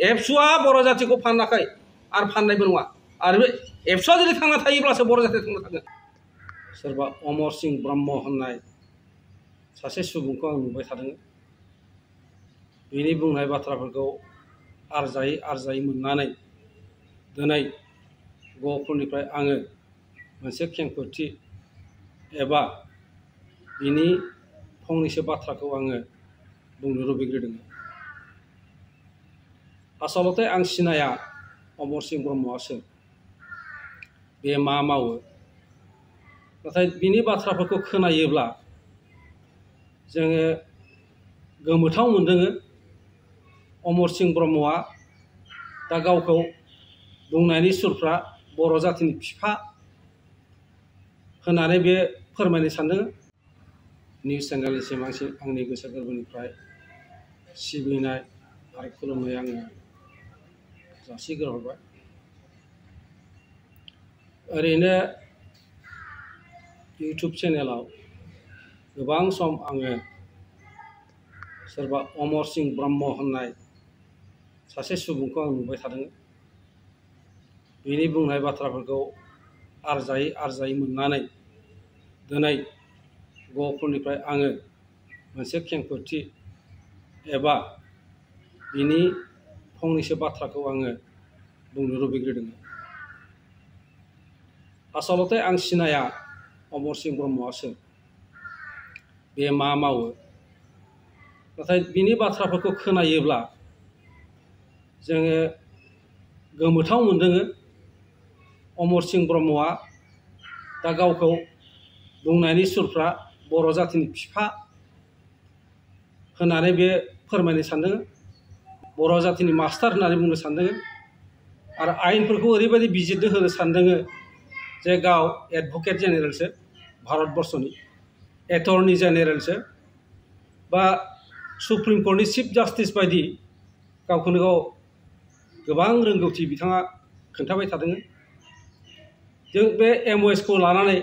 एबसुआ बर' जातिखौ फानाखै आरो फाननायबो नङा आरो बे एबसुआ जुदि थांना थायोब्लासो बर' जातिया थांना थागोन। सोरबा अमर सिंह ब्रह्म होननाय सासे सुबुंखौ आं नुबाय थादों। बिनि बुंनाय बाथ्राफोरखौ आरजायै मोननानै दिनै गहपुरनिफ्राय आङो मोनसे खेंफोरथि एबा बिनि फंनैसो बाथ्राखौ आङो बुंनो लुबैग्रोदों। आसलते आं सिनाया अमर सिंह ब्रह्मआ सोर, बे मा मावो, नाथाय बिनि बाथ्राफोरखौ खोनायोब्ला जोङो गोमोथाव मोनदों। अमर सिंह ब्रह्मआ दा गावखौ बुंनायनि सुरफ्रा बर' जातिनि बिफा होननानै बे फोरमायनो सानदों। निउस चेनेलनिसिम आंनि गोसो गोरबोनिफ्राय सिबिनाय आरो खुलुमनाय आङो जासिग्रोहरबाय। ओरैनो इउटुब चेनेलाव गोबां सम आङो सोरबा अमर सिंह ब्रह्म होननाय सासे सुबुंखौ आं नुबाय थादों। बिनि बुंनाय बाथ्राफोरखौ आरजायै मोननानै दिनै गहपुरनिफ्राय आङो मोनसे खेंफोरथि एबा बिनि फंनैसो बाथ्राखौ आङो बुंनो लुबैग्रोदों। आसलते आं सिनाया अमर सिंह ब्रह्मआ सोर, बे मा मावो, नाथाय बिनि बाथ्राफोरखौ खोनायोब्ला जोङो गोमोथाव मोनदों। अमर सिंह ब्रह्मआ दा गावखौ बुंनायनि सुरफ्रा बर' जातिनि बिफा होननानै बे फोरमायनो सानदों। बर' जातिनि मास्टार होननानै बुंनो सानदों आरो आयेनफोरखौ ओरैबायदि बिजिरनो होनो सानदों जे गाव एडभकेट जेनेरेलसो, भारतबर्षनि एटर्नी जेनेरेलसो, बा सुप्रिम कर्टनि चिफ जास्टिस बायदि गावखौनो गाव गोबां रोंगौथि बिथाङा खोन्थाबाय थादों। जों बे MOSखौ लानानै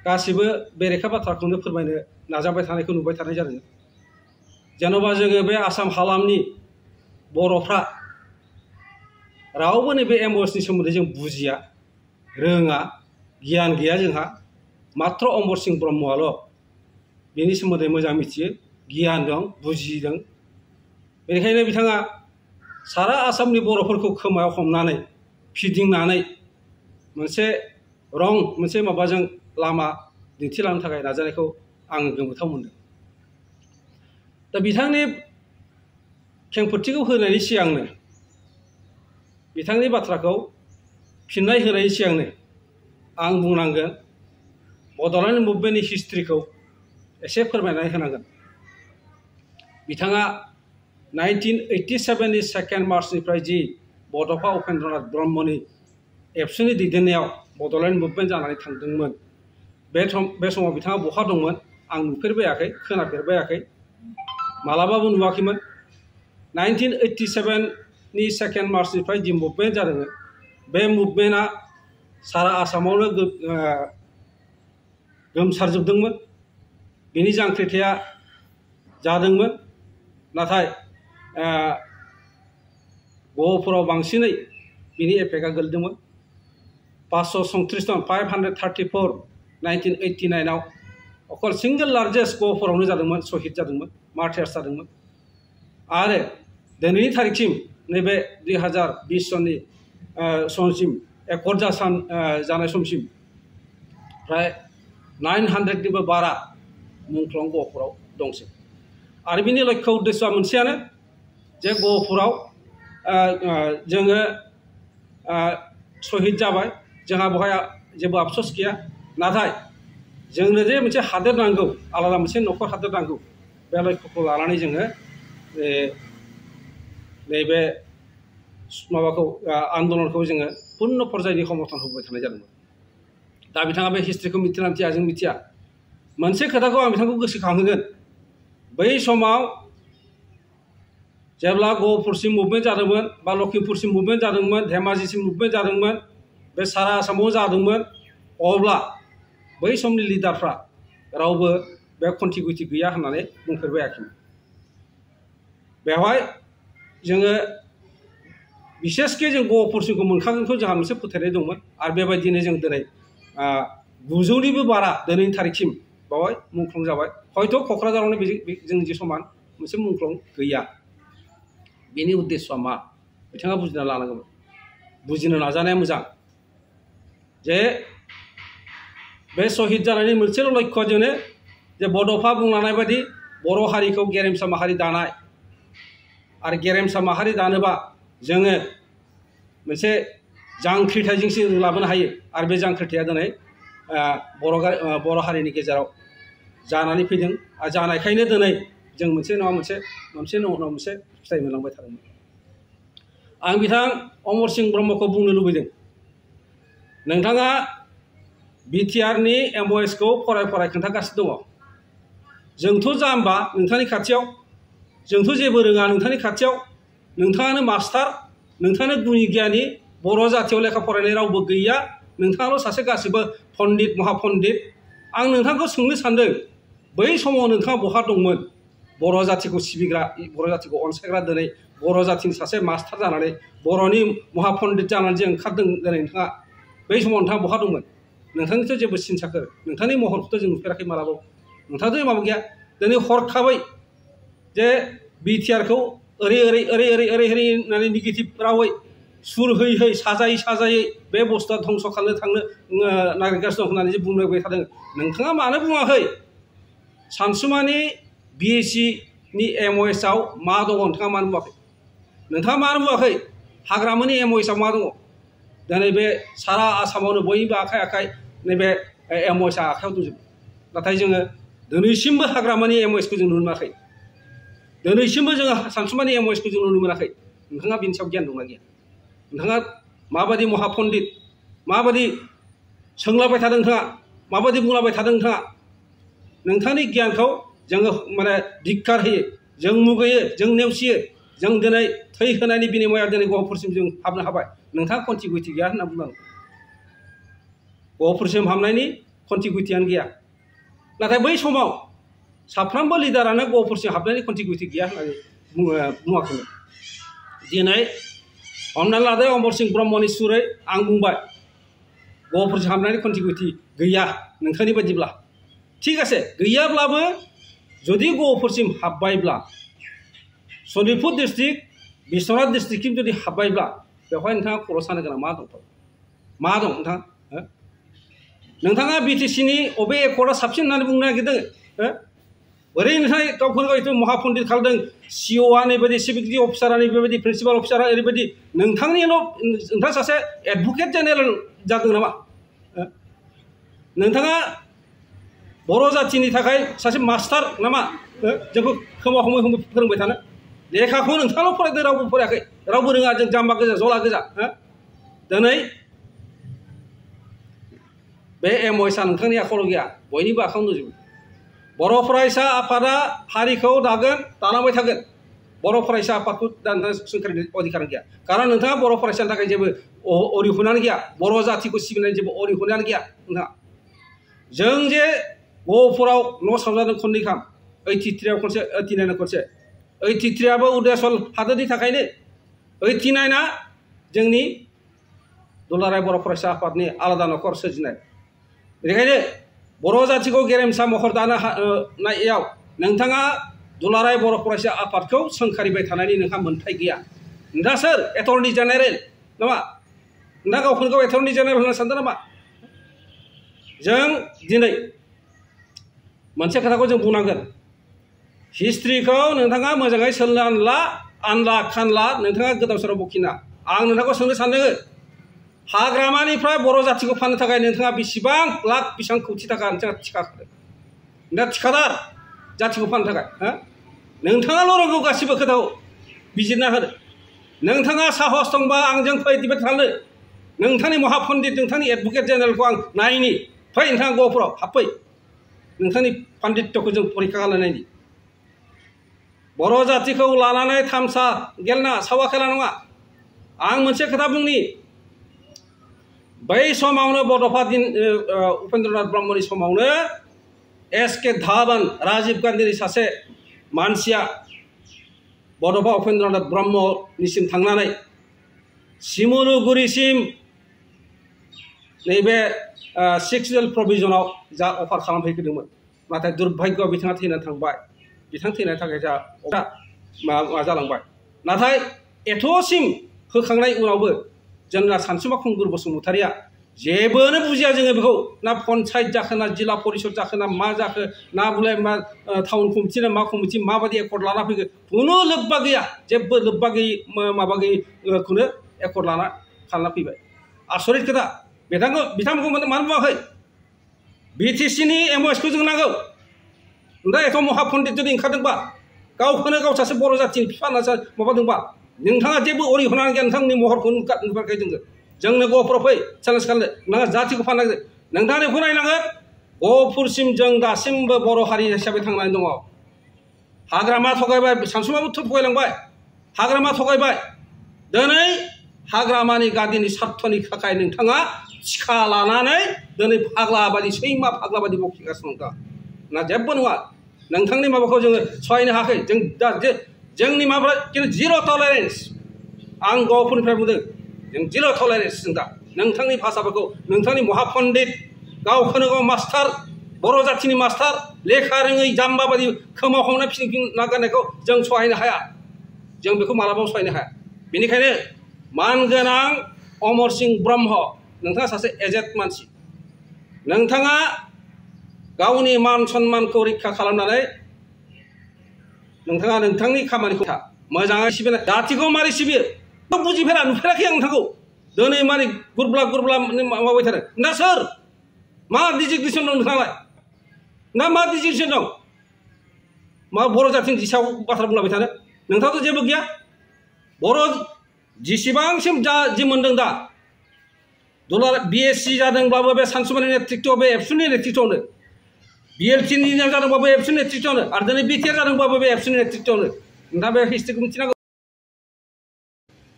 गासिबो बेरेखा बाथ्राखौनो फोरमायनो नाजाबाय थानायखौ नुबाय थानाय जादों। जेन'बा जोङो बे आसाम हालामनि बर'फ्रा रावबो नैबे MOSनि सोमोन्दै जों बुजिया, रोङा, गियान गैया जोंहा। मात्र अमर सिंह ब्रह्मआल' बेनि सोमोन्दै मोजां मिथियो, गियान दं, बुजिदों। बेनिखायनो बिथाङा सारा आसामनि बर'फोरखौ खोमायाव हमनानै फिदिंनानै मोनसे माबाजों लामा दिन्थिलांनो थाखाय नाजानायखौ आं गोमोथाव मोनदों। दा बिथांनि खेंफोरथिखौ होनायनि सिगांनो, बिथांनि बाथ्राखौ फिननाय होनायनि सिगांनो आं बुंनांगोन बड'लेण्ड मुभमेन्टनि हिस्ट्रिखौ एसे फोरमायनानै होनांगोन। बिथाङा 1987 नि 2 मार्चनिफ्राय जि बड'फा उपेन्द्रनाथ ब्रह्मनि एबसुनि दैदेननायाव बड'लेण्ड मुभमेन्ट जानानै थांदोंमोन, बे समाव बिथाङा बहा दंमोन आं नुफेरबायाखै, खोनाफेरबायाखै, मालाबाबो नुवाखैमोन। 1987 नि 2 मार्चनिफ्राय जि मुभमेन्ट जादोंमोन, बे मुभमेन्टआ सारा आसामावनो गोमसारजोबदोंमोन। बिनि जांख्रिथाया जादोंमोन, नाथाय गहपुराव बांसिनै बिनि एफेक्टआ गोलैदोंमोन। 534 जन 534 1989आव अकल सिंगल लार्जेस्ट गहपुरावनो जादोंमोन, शहीद जादोंमोन, मार्टार्स जादोंमोन। आरो दिनैनि थारिखसिम नैबे 2020 सननि समसिम एकर्ड जानाय समसिम फ्राय 900निबो बारा मुंख्लं गहपुराव दंसै। आरो बिनि लक्ष्य उद्देश्यआ मोनसेयानो जे गहपुराव जोङो शहीद जाबाय, जोंहा बेवहाय जेबो आफसोस गैया, नाथाय जोंनो जे मोनसे हादोर नांगौ, आलादा मोनसे न'खर हादोर नांगौ, बे लक्ष्यखौ लानानै जोङो नैबे माबाखौ आन्दलनखौ जोङो पुर्ण पर्यायनि समर्थन होबाय थानाय जादोंमोन। दा बिथाङा बे हिस्ट्रिखौ मिथिना मिथिया, जों मिथिया। मोनसे खोथाखौ आं बिथांखौ गोसोखांहोगोन, बै समाव जेब्ला गहपुरसिम मुभमेन्ट जादोंमोन बा लखिमपुरसिम मुभमेन्ट जादोंमोन, धेमाजिसिम मुभमेन्ट जादोंमोन, बे सारा आसामाव जादोंमोन, अब्ला बै समनि लिडारफ्रा रावबो बे कन्टिगिउटि गैया होननानै बुंफेरबायाखैमोन। बेवहाय जोङो बिसेसके जों गफुरसिमखौ मोनखागोनखौ जोंहा मोनसे फोथायनाय दंमोन आरो बेबायदिनो जों दिनै 900निबो बारा दिनैनि थारिखसिम बावहाय मुंख्लं जाबाय हयथ' क'क्राझारावनो जोंनि जे समान मोनसे मुंख्लं गैया बेनि उद्देश्यआ मा बिथाङा बुजिना लानांगोन बुजिनो नाजानाया मोजां जे बे शहीद जानायनि मोनसेल' लक्ष्यआ जोंनो जे बड'फा बुंलांनाय बायदि बर' हारिखौ गेरेमसा माहारि दानाय आरो गेरेमसा माहारि दानोबा जोङो मोनसे जांख्रिथायजोंसो लाबोनो हायो आरो बे जांख्रिथाया दिनै बर' हारिनि गेजेराव जानानै फैदों आरो जानायखायनो दिनै जों मोनसे नङा मोनसे फिथाइ मोनलांबाय थादोंमोन आं बिथां अमर सिंह ब्रह्मखौ बुंनो लुबैदों नोंथाङा बिटिआरनि MOSखौ फराय खोन्थागासिनो दङ जोंथ' जाम्बा नोंथांनि खाथियाव जोंथ' जेबो रोङा नोंथांनि खाथियाव नोंथाङानो मास्टार नोंथाङानो गुनि गियानि बर' जाथियाव लेखा फरायनाय रावबो गैया नोंथाङाल' सासे गासिबो पण्डित महापण्डित आं नोंथांखौ सोंनो सानदों बै समाव नोंथाङा बहा दंमोन बर' जातिखौ सिबिग्रा बर' जातिखौ अनसायग्रा दिनै बर' जातिनि सासे मास्टार जानानै बर'नि महापण्डित जानानै जे ओंखारदों दिनै नोंथाङा बै समाव नोंथाङा बहा दंमोन नोंथांनिथ' जेबो सिनसाखोर नोंथांनि महरखौथ' जों नुफेराखै मालाबाबो नोंथाङाथ' माबा गैया दिनै हरखाबै जे बिटिआरखौ ओरै होननानै नेगेटिभ रावै सुर होयै साजायै बे बुस्थुआ धंस' खालामनो थांनो नागिरगासिनो दं होननानै जे बुंबाय थादों नोंथाङा मानो बुङाखै सानसुमानि BScनि MOSआव मा दङ नोंथाङा मानो बुङाखै नोंथाङा मानो बुङाखै हाग्रामानि MOSआव मा दङ दिनै बे सारा आसामावनो बयनिबो आखाइ नैबे MOSआ आखाइयाव दंजोबो नाथाय जोङो दिनैसिमबो हाग्रामानि MOSखौ जों नुनो मोनाखै दिनैसिमबो जोङो सानसुमानि MOSखौ जों नुनो मोनाखै नोंथाङा बिनि सायाव गियान दंना गैया नोंथाङा माबायदि महापण्डित माबायदि सोंलाबाय थादों नोंथाङा माबायदि बुंलाबाय थादों नोंथांनि गियानखौ जोङो माने धिक्कार होयो जों मुगैयो जों नेवसियो जों दिनै थै होनायनि बिनिमयाव दिनै गहपुरसिम जों हाबनो हाबाय नोंथाङा कन्टिगुइटि गैया होनना बुंनांगौ गहपुरसिम हाबनायनि कन्टिगुइटियानो गैया नाथाय बै समाव साफ्रोमबो लिडारानो गहपुरसिम हाबनायनि कन्टिगुइटि गैया होननानै बुङाखैमोन दिनै हमनानै लादो अमर सिंह ब्रह्मनि सुरै आं बुंबाय गहपुरसिम हाबनायनि कन्टिगुइटि गैया नोंथांनि बायदिब्ला थिग আছে गैयाब्लाबो जुदि गहपुरसिम हाबबायब्ला सनितपुर डिस्ट्रिक्ट बिश्वनाथ डिस्ट्रिक्टसिम जुदि हाबबायब्ला बेवहाय नोंथाङा खर' सानो गोनां मा दं नोंथाङा BTCनि अबे एकर्डआ साबसिन होननानै बुंनो नागिरदों ओरै नोंथाङा गावखौनो गाव महापण्डित खालामदों COआ नैबायदि सिकिउरिटि अफिसारा नैबायदि प्रिन्सिपाल अफिसारा ओरैबायदि नोंथाङा सासे एडभकेट जेनेरेल जादों नामा नोंथाङा बर' जातिनि थाखाय सासे मास्टार नामा जोंखौ खोमा हमै फोरोंबाय थानो लेखाखौ नोंथाङाल' फरायदों रावबो फरायाखै रावबो रोङा जों जाम्बा गोजा जला गोजा दिनै बे MOSआ नोंथांनि आखायाव गैया बयनिबो आखायाव दंजोबो बर' फरायसा आफादा हारिखौ दालांबाय थागोन बर' फरायसा आफादखौ दानो सोरखारनि अधिकार गैया खारन नोंथाङा बर' फरायसानि थाखाय जेबो अरिहनानो गैया बर' जातिखौ सिबिनायनि जेबो अरिहनानो गैया नोंथाङा जों जे गहपुराव न' सावजादों खननैखाम 83आव खनसे 89आव खनसे 83आबो उदयसल हादोरनि थाखायनो 89आ जोंनि दुलाराय बर' फरायसा आफादनि आलादा न'खर सोरजिनाय बेनिखायनो बर' जातिखौ गेरेमसा महर दानो हानायाव नोंथाङा दुलाराय बर' फरायसा आफादखौ सोंखारिबाय थानायनि नोंहा मोन्थाय गैया नोंथाङा सोर एटर्नि जेनेरेल नामा नोंथाङा गावखौनो गाव एटर्नि जेनेरेल होनना सानदों नामा जों दिनै मोनसे खोथाखौ जों बुंनांगोन हिस्ट्रिखौ नोंथाङा मोजाङै सोलोंना आनला खानला नोंथाङा गोदाव सोराव बखिना आं नोंथांखौ सोंनो सानदों हाग्रामानिफ्राय बर' जातिखौ फाननो थाखाय नोंथाङा बेसेबां लाख बेसेबां कौटि थाखा नोंथाङा थिखा होदों नोंथाङा थिखादार जातिखौ फाननो थाखाय नोंथाङाल' रोंगौ गासिबो खोथाखौ बिजिरना होदो नोंथाङा साहस दंबा आंजों फै डिबेट खालामनो नोंथांनि महापण्डित नोंथांनि एडभकेट जेनेरेलखौ आं नायनि फै नोंथाङा गहपुराव हाबफै नोंथांनि पान्डित्यखौ जों परिखा खालामनायनि बर' जातिखौ लानानै थामसा गेलना सावा खेला नङा आं मोनसे खोथा बुंनि बै समावनो बड'फा दिन उपेन्द्रनाथ ब्रह्मनि समावनो SK धावन राजीव गान्धीनि सासे मानसिया बड'फा उपेन्द्रनाथ ब्रह्मनिसिम थांनानै सिमुलुगुरिसिम नैबे सेक्सुवेल प्रभिजनाव जा अफार खालामफैदोंमोन नाथाय दुर्भाग्य बिथाङा थैनानै थांबाय बिथां थैनायनि थाखाय जा मा जालांबाय नाथाय एथ'सिम होखांनाय उनावबो जोंना सानसुमा खुंगुर बसुमतारिया जेबोनो बुजिया जोङो बेखौ ना पन्सायत जाखो ना जिल्ला परिषद जाखो ना मा जाखो ना बुलाय मा टाउन कमिटि ना मा कमिटि माबायदि एकर्ड लाना फैगो खुनु लोब्बा गैया जेबो लोब्बा गैयि माबा गैयिखौनो एकर्ड लाना खालामना फैबाय आसरित खोथा बिथांमोनखौ मानो बुङाखै बिटिसिनि एमओएसखौ जों नांगौ दा एथ' महापन्डित जुदि ओंखारदोंबा गावखौनो गाव सासे बर' जाथिनि बिफा होनना माबादोंबा नोंथाङा जेबो अरिहना गैया नोंथांनि महरखौ नुफेराखै जोंनो गहपुराव फै चेलेन्ज खालामनो नोंहा जाथिखौ फाननांगोन नोंथाङा बेखौ नायनांगोन गहपुरसिम जों दासिमबो बर' हारि हिसाबै थांनानै दङ हाग्रामा थगायबाय सानसुमाबो थगायलांबाय हाग्रामा थगायबाय दिनै हाग्रामानि गादिनि स्वार्थनि थाखाय नोंथाङा थिखा लानानै दिनै फाग्ला बादि सैमा फाग्ला बादि बखिगासिनो दं ना जेबो नङा नोंथांनि माबाखौ जोङो सहायनो हायाखै जों दा जोंनि माबाफ्रा खिन्थु जिर' टलारेन्स आं गहपुरनिफ्राय बुंदों जों जिर' टलारेन्स जों दा नोंथांनि भाषाफोरखौ नोंथांनि महापन्डित गावखौनो गाव मास्टार बर' जाथिनि मास्टार लेखा रोङै जाम्बा बादि खोमाव हमना फिन नागारनायखौ जों सहायनो हाया जों बेखौ मालाबाबो सहायनो हाया बेनिखायनो मानगोनां अमर सिंह ब्रह्म नोंथाङा सासे एजेड मानसि नोंथाङा गावनि मान सन्मानखौ रैखा खालामनानै नोंथाङा नोंथांनि खामानिखौ मोजाङै सिबिनाय जाथिखौ मारै सिबियो बुजिफेरा नुफेराखै आं नोंथांखौ दिनै मारै गुरब्ला माबाबाय थादों ना सोर मा डिजिगनेसन दं नोंथाङालाय ना मा डिजिगनेसन दं मा बर' जाथिनि सायाव बाथ्रा बुंलाबाय थानो नोंथाङाथ' जेबो गैया बर' जेसेबांसिम जि मोनदों दा BSc जादोंब्लाबो बे सानसुमानि नेतृत्वआव बे एबसुनि नेतृत्वआवनो BLTनि जादोंबाबो एबसुनि नेतृत्वआवनो आरो दिनै BTR जादोंबाबो बे एबसुनि नेतृत्वआवनो नोंथाङा बे हिस्ट्रिखौ मिथिनांगौ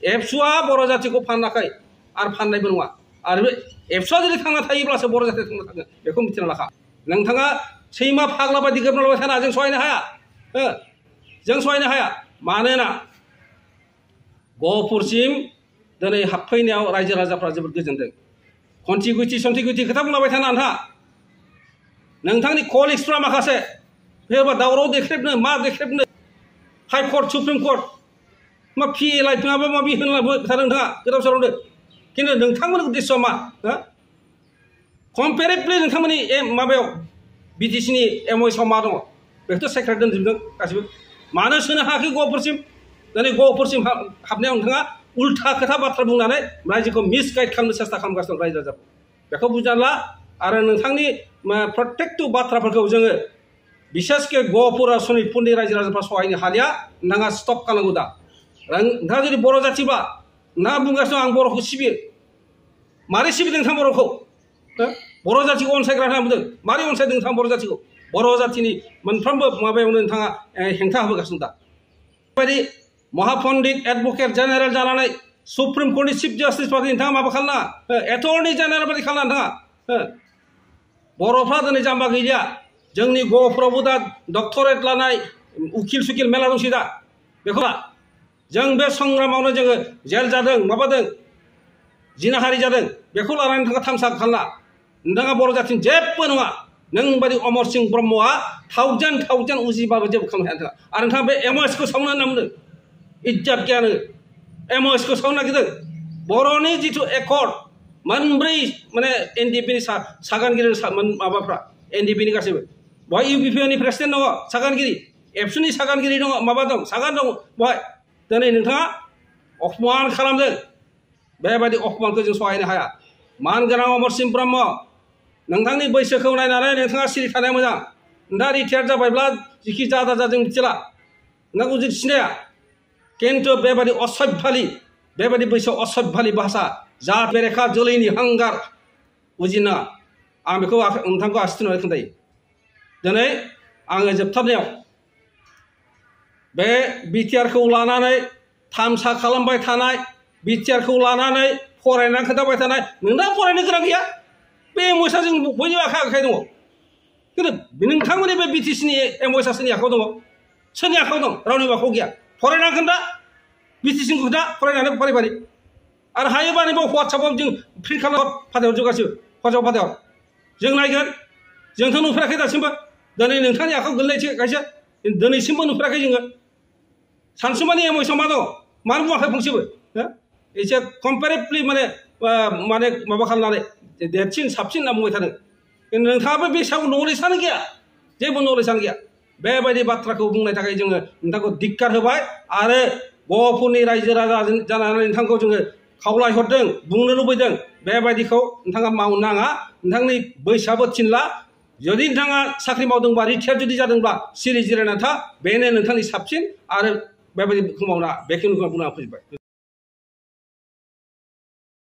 एबसुआ बर' जातिखौ फानाखै आरो फाननायबो नङा आरो बे एबसुआ जुदि थांना थायोब्लासो बर' जातिया थांना थागोन बेखौ मिथिना लाखा नोंथाङा सैमा फाग्ला बादि गोबनालाबाय थाना जों सहायनो हाया जों सहायनो हाया मानोना गहपुरसिम दिनै हाबफैनायाव रायजो राजाफ्रा जोबोद गोजोनदों कन्टिगुइटि खोथा बुंलाबाय थाना नोंथाङा नोंथांनि कलिग्सफ्रा माखासे बेबा दावराव देख्रेबनो मा देख्रेबनो हाइ कर्ट सुप्रिम कर्ट मा PLI माबा माबि होनलाबो थादों नोंथाङा गोदाव सोरावनो खिन्थु नोंथांमोननि उद्देश्यआ मा कम्पेरेटिभलि नोंथांमोननि माबायाव BTCनि MOSआव मा दङ बेखौथ' सेक्रेट दोनजोबदों गासिबो मानो सोनो हायाखै गहपुरसिम दिनै गहपुरसिम हाबनायाव नोंथाङा उल्था खोथा बाथ्रा बुंनानै रायजोखौ मिसगाइड खालामनो सेस्था खालामगासिनो दं रायजो राजाखौ बेखौ बुजिना ला आरो नोंथांनि प्रत्येकटु बाथ्राफोरखौ जोङो बिसेसके गहपुर आरो सनितपुरनि रायजो राजाफ्रा सहायनो हालिया नोंथाङा स्टप खालामनांगौ दा नोंथाङा जुदि बर' जाथिबा ना बुंगासिनो आं बर'खौ सिबियो मारै सिबिदों नोंथां बर'खौ बर' जातिखौ अनसायग्रा होनना बुंदों मारै अनसायदों नोंथां बर' जातिखौ बर' जातिनि मोनफ्रोमबो माबायावनो नोंथाङा हेंथा होबोगासिनो दा बेबायदि महापन्डित एडभकेट जेनेरेल जानानै सुप्रिम कोर्टनि चिफ जास्टिस बादि नोंथाङा माबा खालामनाङा एटर्नि जेनेरेल बादि खालामनाङा नोंथाङा बर'फ्रा दिनै जाम्बा गैलिया जोंनि गहपुरावबो दा डक्टरेट लानाय उकिल सुकिल मेला दंसै दा बेखौ जों बे संग्रामावनो जोङो जेल जादों माबादों जिनाहारि जादों बेखौ लानानै नोंथाङा थामसा खालामना नोंथाङा बर' जातिनि जेबो नङा नों बादि अमर सिंह ब्रह्मआ थावजेन उजिबाबो जेबो खालामनो हाया नोंथाङा आरो नोंथाङा बे MOSखौ सावनो होनना बुंदों इज्जत गैया नोङो MOSखौ सावनो नागिरदों बर'नि जिथु एकर्ड मोनब्रै माने NDPनि सागानगिरि माबाफ्रा NDPनि गासैबो बहाय UPPनि प्रेसिडेन्ट दङ सागानगिरि एबसुनि सागानगिरि दङ माबा दं सागान दङ बहाय दिनै नोंथाङा अपमान खालामदों बेबायदि अपमानखौ जों सहायनो हाया मानगोनां अमर सिंह ब्रह्म नोंथांनि बैसोखौ नायनानै नोंथाङा सिरि थानाया मोजां नोंथाङा रिटायार जाबायब्ला जिखि जा जों मिथिला नोंखौ जों सिनाया खिन्थु बेबायदि असभ्यालि बेबायदि बैसोआव असभ्यालि भाषा जात बेरेखा जोलैनि हांगार बुजिना आं बेखौ नोंथांखौ आसिथिनानै खोन्थायो दिनै आङो जोबथारनायाव बे BTRखौ लानानै थामसा खालामबाय थानाय BTRखौ लानानै फरायनानै खोन्थाबाय थानाय नोंना फरायनो गोनां गैया बे MOSआ जों बयनिबो आखाइ दङ खिन्थु नोंथांमोननि बे BTCनि MOSआ सोरनि आखायाव दङ रावनिबो आखायाव गैया फरायनानै खोन्था BTCनि खोन्था फरायनानै फारि आरो हायोबा नैबाव WhatsApp-आव जों प्रिन्ट खालाम फाथायाव जों गासिबो WhatsApp फाथायाव जों नायगोन जोंथ' नुफेराखै दासिमबो दिनै नोंथांनि आखायाव गोलैनायसो खायसे दिनैसिमबो नुफेराखै जोङो सानसुमानि एमएसआव मा दं मानो बुङाखै फंसेबो एसे कम्पेरेटिभलि माने माबा खालामनानै देरसिन साबसिन होनना बुंबाय थादों नोंथाङाबो बे सायाव नलेजआनो गैया जेबो नलेजआनो गैया बेबायदि बाथ्राखौ बुंनायनि थाखाय जोङो नोंथांखौ धिक्कार होबाय आरो बर'फोरनि रायजो राजा जानानै नोंथांखौ जोङो खावलायहरदों बुंनो लुबैदों बेबायदिखौ नोंथाङा मावनो नाङा नोंथांनि बैसोआबो थिनला जुदि नोंथाङा साख्रि मावदोंबा रिटायार जुदि जादोंब्ला सिरि जिरायना था बेनो नोंथांनि साबसिन आरो बेबायदिखौ मावना बेखिनिखौ बुंना फोजोबबाय